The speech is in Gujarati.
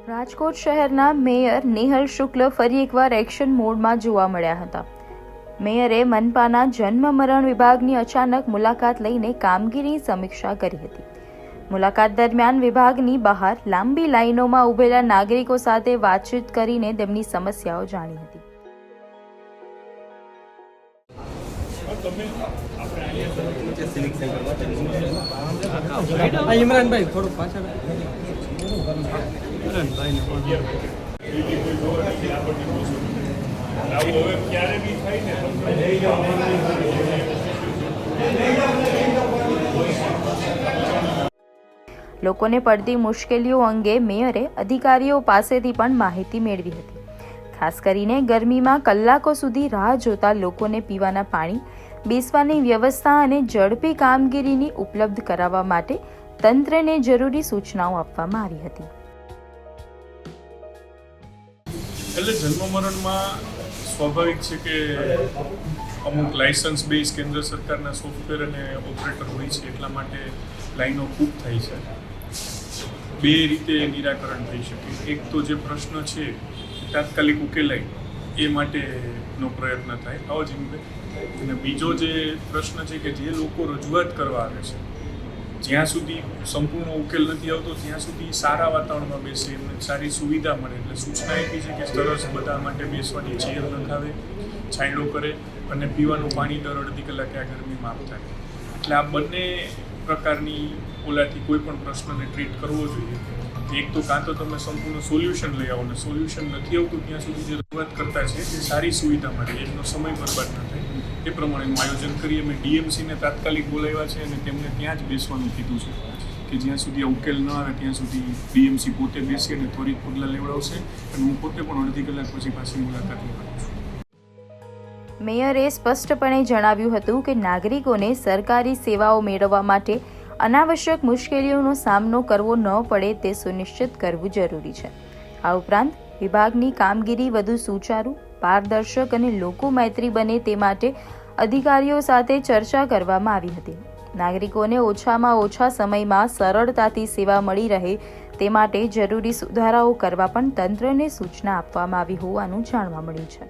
રાજકોટ શહેરના મેયર નેહલ શુક્લ ફરી એકવાર એક્શન મોડમાં જોવા મળ્યા હતા. મેયરે મનપાના જન્મ મરણ વિભાગની અચાનક મુલાકાત લઈને કામગીરીની સમીક્ષા કરી હતી. મુલાકાત દરમિયાન વિભાગની બહાર લાંબી લાઈનોમાં ઉભેલા નાગરિકો સાથે વાતચીત કરીને તેમની સમસ્યાઓ જાણી હતી. ઇમરાનભાઈ થોડું પાછળ લોકોને પડતી મુશ્કેલીઓ અંગે મેયરે અધિકારીઓ પાસેથી પણ માહિતી મેળવી હતી. ખાસ કરીને ગરમીમાં કલાકો સુધી રાહ જોતા લોકોને પીવાના પાણી, બેસવાની વ્યવસ્થા અને ઝડપી કામગીરીની ઉપલબ્ધ કરાવવા માટે તંત્રને જરૂરી સૂચનાઓ આપવામાં આવી હતી. એટલે જન્મ મરણમાં સ્વાભાવિક છે કે અમુક લાયસન્સ બેઝ કેન્દ્ર સરકારના સોફ્ટવેર અને ઓપરેટર હોય છે, એટલા માટે લાઈનો ખૂબ થાય છે. બે રીતે નિરાકરણ થઈ શકે. એક તો જે પ્રશ્ન છે તાત્કાલિક ઉકેલાય એ માટેનો પ્રયત્ન થાય, આવો જ અને બીજો જે પ્રશ્ન છે કે જે લોકો રજૂઆત કરવા આવે છે, જ્યાં સુધી સંપૂર્ણ ઉકેલ નથી આવતો ત્યાં સુધી સારા વાતાવરણમાં બેસે, એમને સારી સુવિધા મળે. એટલે સૂચના આપી છે કે સરસ બધા માટે બેસવાની ચેર નખાવે, છાંયડો કરે અને પીવાનું પાણી દર અડધી કલાકે આ ગરમીમાં આપતા. એટલે આ બંને પ્રકારની ઓલાથી કોઈ પણ પ્રશ્નને ટ્રીટ કરવો જોઈએ. એક તો કાં તો તમે સંપૂર્ણ સોલ્યુશન લઈ આવો, ને સોલ્યુશન નથી આવતું ત્યાં સુધી જે રજૂઆત કરતા છે તે સારી સુવિધા મળે, એમનો સમય બરબાદ ન થાય એ પ્રમાણેનું આયોજન કરી અમે ડીએમસીને તાત્કાલિક બોલાવ્યા છે અને તેમને ત્યાં જ બેસવાનું કીધું છે કે જ્યાં સુધી આ ઉકેલ ન આવે ત્યાં સુધી ડીએમસી પોતે બેસી અને ત્વરિત પગલાં લેવડાવશે અને હું પોતે પણ અડધી કલાક પછી પાછી મુલાકાત લેવાનું છું. મેયરે સ્પષ્ટપણે જણાવ્યું હતું કે નાગરિકોને સરકારી સેવાઓ મેળવવા માટે અનાવશ્યક મુશ્કેલીઓનો સામનો કરવો ન પડે તે સુનિશ્ચિત કરવું જરૂરી છે. આ ઉપરાંત વિભાગની કામગીરી વધુ સુચારુ, પારદર્શક અને લોકો મૈત્રી બને તે માટે અધિકારીઓ સાથે ચર્ચા કરવામાં આવી હતી. નાગરિકોને ઓછામાં ઓછા સમયમાં સરળતાથી સેવા મળી રહે તે માટે જરૂરી સુધારાઓ કરવા પણ તંત્રને સૂચના આપવામાં આવી હોવાનું જાણવા મળ્યું છે.